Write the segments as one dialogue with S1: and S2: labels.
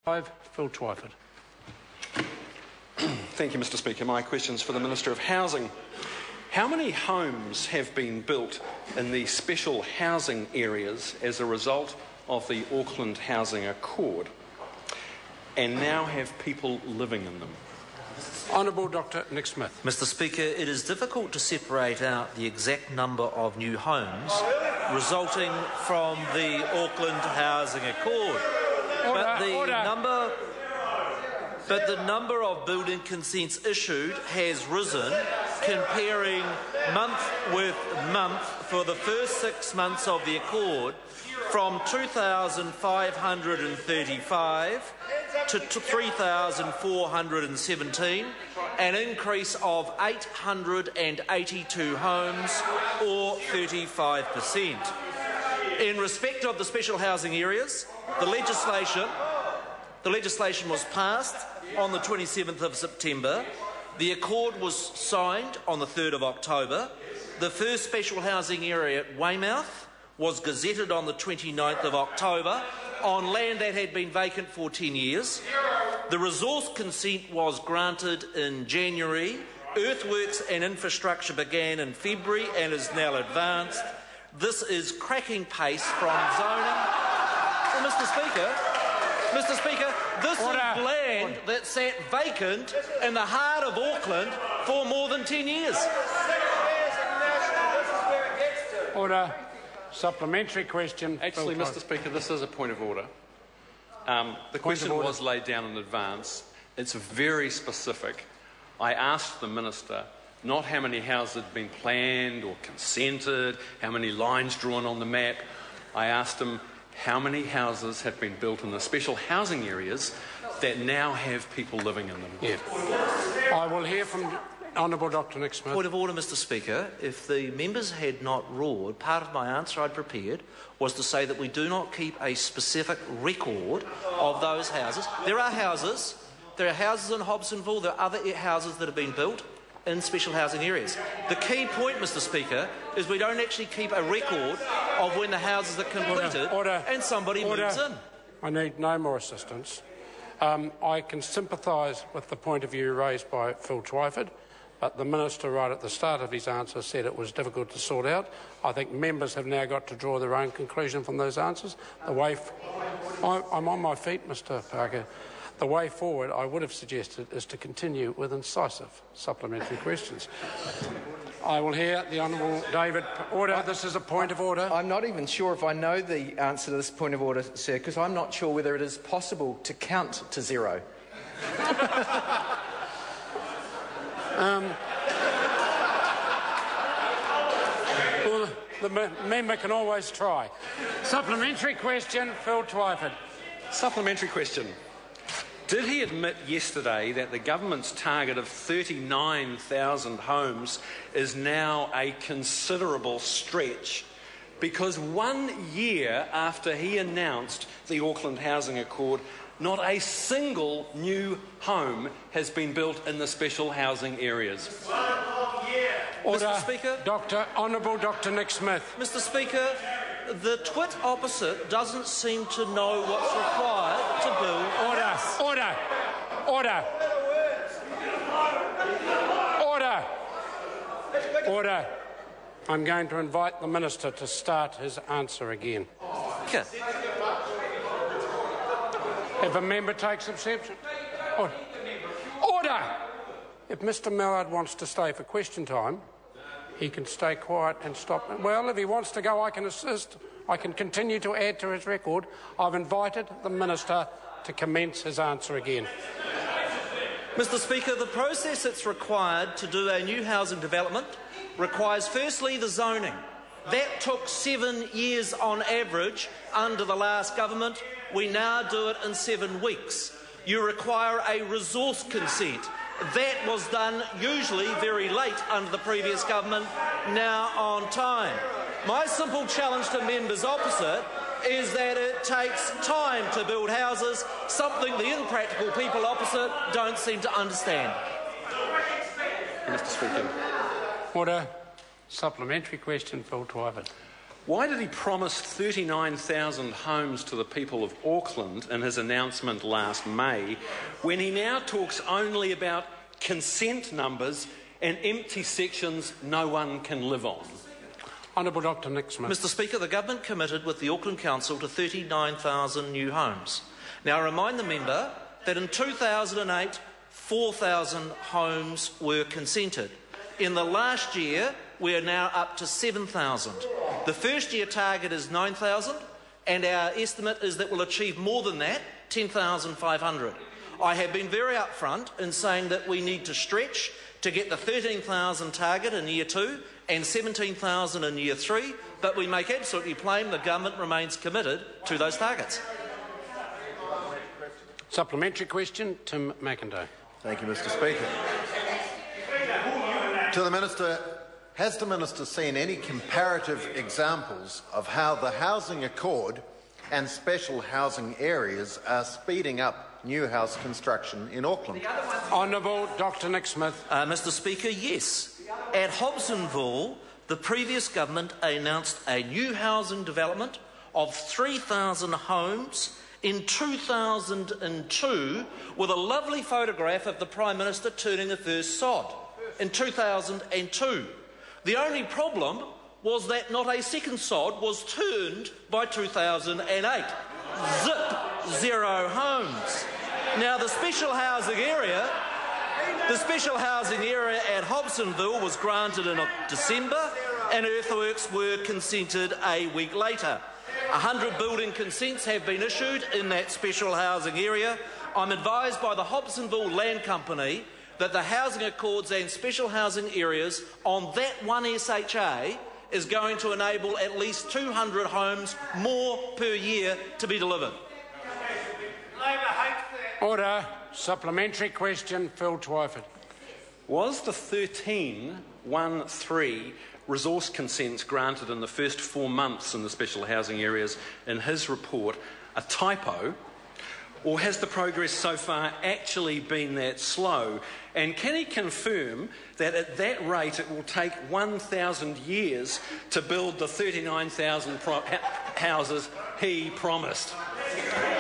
S1: Phil Twyford.
S2: Thank you, Mr. Speaker. My question is for the Minister of Housing. How many homes have been built in the special housing areas as a result of the Auckland Housing Accord and now have people living in them?
S1: Honourable Dr Nick Smith.
S3: Mr. Speaker, it is difficult to separate out the exact number of new homes resulting from the Auckland Housing Accord. But the number of building consents issued has risen, comparing month with month for the first 6 months of the Accord, from 2,535 to 3,417, an increase of 882 homes, or 35%. In respect of the special housing areas, the legislation was passed on the 27th of September. The Accord was signed on the 3rd of October. The first special housing area at Weymouth was gazetted on the 29th of October on land that had been vacant for 10 years. The resource consent was granted in January. Earthworks and infrastructure began in February and is now advanced. This is cracking pace from zoning. Well, Mr. Speaker, this is land that sat vacant in the heart of Auckland for more than 10 years.
S1: Order. Supplementary question.
S2: Actually, Mr. Speaker, this is a point of order. The question was laid down in advance. It's very specific. I asked the Minister not how many houses had been planned or consented, how many lines drawn on the map. I asked him how many houses have been built in the special housing areas that now have people living in them.
S1: Yeah. I will hear from Honourable Dr Nick Smith.
S3: Point of order, Mr. Speaker. If the members had not roared, part of my answer I'd prepared was to say that we do not keep a specific record of those houses. There are houses in Hobsonville, there are other houses that have been built in special housing areas. The key point, Mr. Speaker, is we don't actually keep a record of when the houses are completed and somebody moves in.
S1: I need no more assistance. I can sympathise with the point of view raised by Phil Twyford, but the Minister right at the start of his answer said it was difficult to sort out. I think members have now got to draw their own conclusion from those answers. I'm on my feet, Mr Parker. The way forward, I would have suggested, is to continue with incisive supplementary questions. I will hear the Honourable David. Order. This is a point of order.
S4: I'm not even sure if I know the answer to this point of order, sir, because I'm not sure whether it is possible to count to zero.
S1: Well, the member can always try. Supplementary question, Phil Twyford.
S2: Supplementary question. Did he admit yesterday that the government's target of 39,000 homes is now a considerable stretch? Because 1 year after he announced the Auckland Housing Accord, not a single new home has been built in the special housing areas.
S1: Order.
S3: Mr. Speaker.
S1: Honourable Dr Nick Smith.
S3: Mr. Speaker, the twit opposite doesn't seem to know what's required to build.
S1: Order. I'm going to invite the Minister to start his answer again.
S3: Okay.
S1: If a member takes exception. Order! If Mr Mallard wants to stay for question time, he can stay quiet and stop. Well, if he wants to go, I can assist. I can continue to add to his record. I've invited the Minister to commence his answer again.
S3: Mr. Speaker, the process that's required to do a new housing development requires firstly the zoning. That took 7 years on average under the last government. We now do it in 7 weeks. You require a resource consent. That was done usually very late under the previous government, now on time. My simple challenge to members opposite is that it takes time to build houses, something the impractical people opposite don't seem to understand.
S2: Mr. Speaker.
S1: Order. Supplementary question, Phil Twyford.
S2: Why did he promise 39,000 homes to the people of Auckland in his announcement last May, when he now talks only about consent numbers and empty sections no one can live on?
S1: Honourable Dr Nick Smith.
S3: Mr Speaker, the Government committed with the Auckland Council to 39,000 new homes. Now, I remind the member that in 2008, 4,000 homes were consented. In the last year, we are now up to 7,000. The first year target is 9,000, and our estimate is that we'll achieve more than that, 10,500. I have been very upfront in saying that we need to stretch to get the 13,000 target in year 2 and 17,000 in year 3, but we make absolutely plain the government remains committed to those targets.
S1: Supplementary question, Tim McIntyre.
S5: Thank you, Mr Speaker. To the Minister, has the Minister seen any comparative examples of how the Housing Accord and special housing areas are speeding up new house construction in Auckland?
S1: Honourable Dr Nick Smith.
S3: Mr Speaker, yes. At Hobsonville, the previous government announced a new housing development of 3,000 homes in 2002 with a lovely photograph of the Prime Minister turning the first sod in 2002. The only problem was that not a second sod was turned by 2008. Zip, 0 homes. Now, the special housing area at Hobsonville was granted in December, and earthworks were consented a week later. 100 building consents have been issued in that special housing area. I'm advised by the Hobsonville Land Company that the housing accords and special housing areas on that one SHA is going to enable at least 200 homes more per year to be delivered.
S1: Order. Supplementary question, Phil Twyford.
S2: Was the 1313 resource consents granted in the first 4 months in the special housing areas in his report a typo, or has the progress so far actually been that slow? And can he confirm that at that rate it will take 1,000 years to build the 39,000 houses he promised?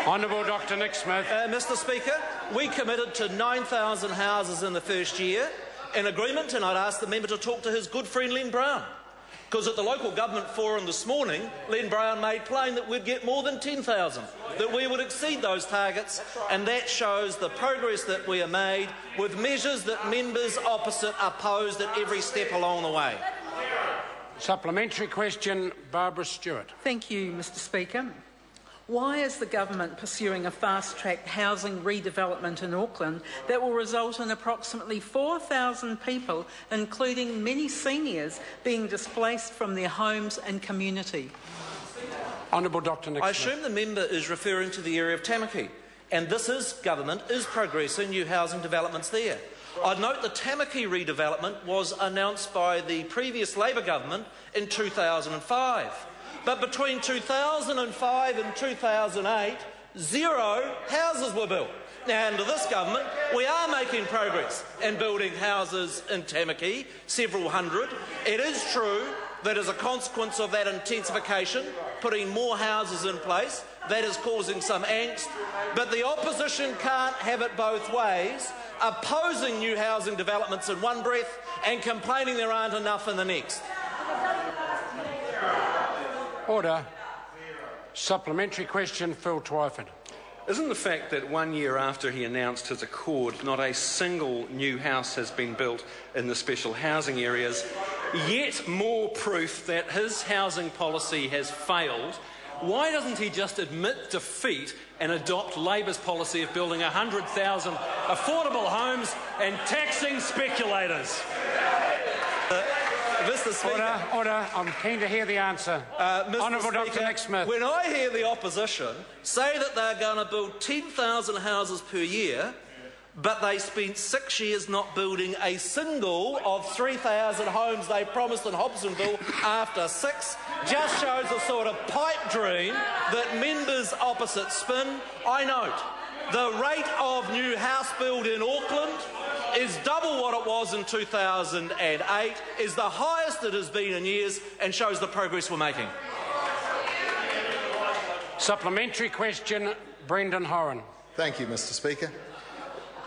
S1: Honourable Dr Nick Smith.
S3: Mr Speaker, we committed to 9,000 houses in the first year in agreement, and I'd ask the member to talk to his good friend Len Brown, because at the local government forum this morning, Len Brown made plain that we'd get more than 10,000, that we would exceed those targets, and that shows the progress that we have made with measures that members opposite opposed at every step along the way.
S1: Supplementary question, Barbara Stewart.
S6: Thank you, Mr Speaker. Why is the government pursuing a fast-track housing redevelopment in Auckland that will result in approximately 4,000 people, including many seniors, being displaced from their homes and community?
S1: Honourable Dr Nick Smith.
S3: I assume the member is referring to the area of Tamaki, and government is progressing new housing developments there. I'd note the Tamaki redevelopment was announced by the previous Labor government in 2005. But between 2005 and 2008, 0 houses were built. Now, under this government, we are making progress in building houses in Tamaki, several hundred. It is true that as a consequence of that intensification, putting more houses in place, that is causing some angst. But the opposition can't have it both ways, opposing new housing developments in one breath and complaining there aren't enough in the next.
S1: Order. Supplementary question, Phil Twyford.
S2: Isn't the fact that 1 year after he announced his accord, not a single new house has been built in the special housing areas, yet more proof that his housing policy has failed? Why doesn't he just admit defeat and adopt Labor's policy of building 100,000 affordable homes and taxing speculators?
S3: Mr Speaker,
S1: Order. I'm keen to hear the answer. Honourable Dr Nick Smith.
S3: When I hear the opposition say that they're going to build 10,000 houses per year, but they spent 6 years not building a single of 3,000 homes they promised in Hobsonville after 6, just shows the sort of pipe dream that members opposite spin. I note The rate of new house build in Auckland is double what it was in 2008, is the highest it has been in years, and shows the progress we're making.
S1: Supplementary question, Brendan Horan.
S7: Thank you, Mr. Speaker.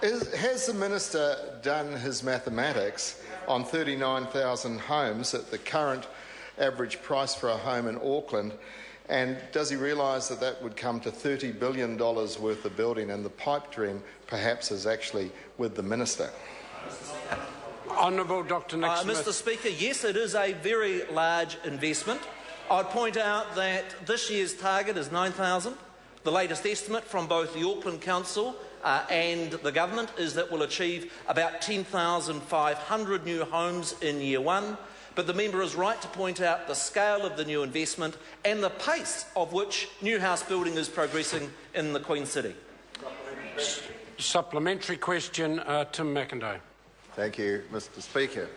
S7: Has the Minister done his mathematics on 39,000 homes at the current average price for a home in Auckland, and does he realise that that would come to $30 billion worth of building, and the pipe dream perhaps is actually with the Minister?
S1: Honourable Dr Nick Smith.
S3: Mr. Speaker, yes, it is a very large investment. I'd point out that this year's target is 9,000. The latest estimate from both the Auckland Council and the Government is that we'll achieve about 10,500 new homes in year one. But the member is right to point out the scale of the new investment and the pace of which new house building is progressing in the Queen City.
S1: Supplementary question, Tim McIndoe.
S5: Thank you, Mr. Speaker.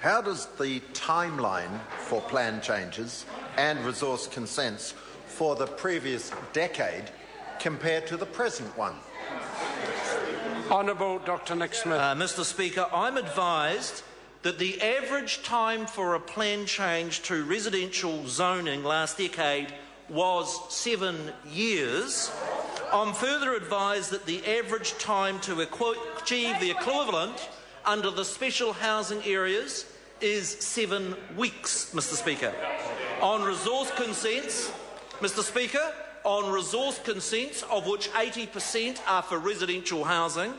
S5: How does the timeline for plan changes and resource consents for the previous decade compare to the present one?
S1: Honourable Dr Nick Smith.
S3: Mr. Speaker, I'm advised that the average time for a plan change to residential zoning last decade was 7 years. I'm further advised that the average time to achieve the equivalent under the special housing areas is 7 weeks, Mr. Speaker. On resource consents, Mr. Speaker, on resource consents, of which 80% are for residential housing,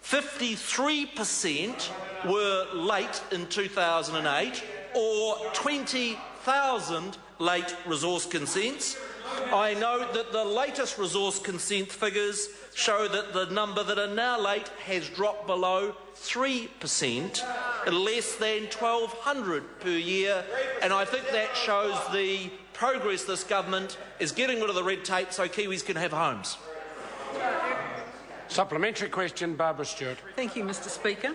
S3: 53% were late in 2008, or 20,000 late resource consents. I note that the latest resource consent figures show that the number that are now late has dropped below 3%, less than 1,200 per year, and I think that shows the progress this government is getting rid of the red tape so Kiwis can have homes.
S1: Supplementary question, Barbara Stewart.
S6: Thank you, Mr. Speaker.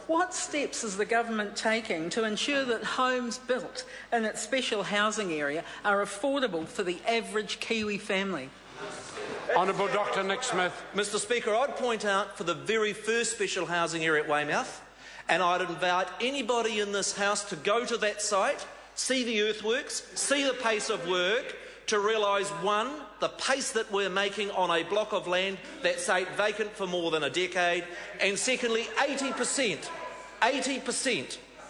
S6: What steps is the government taking to ensure that homes built in its special housing area are affordable for the average Kiwi family?
S1: Honourable Dr Nick Smith.
S3: Mr. Speaker, I'd point out for the very first special housing area at Weymouth, and I'd invite anybody in this House to go to that site, see the earthworks, see the pace of work, to realise, one, the pace that we're making on a block of land that sat vacant for more than a decade, and secondly, 80%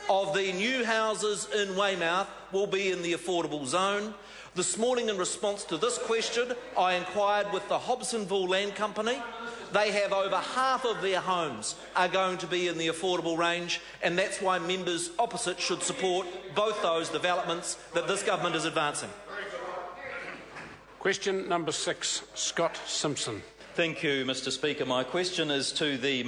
S3: of the new houses in Weymouth will be in the affordable zone. This morning, in response to this question, I inquired with the Hobsonville Land Company. They have over half of their homes are going to be in the affordable range, and that's why members opposite should support both those developments that this government is advancing.
S1: Question number 6, Scott Simpson.
S8: Thank you, Mr. Speaker. My question is to the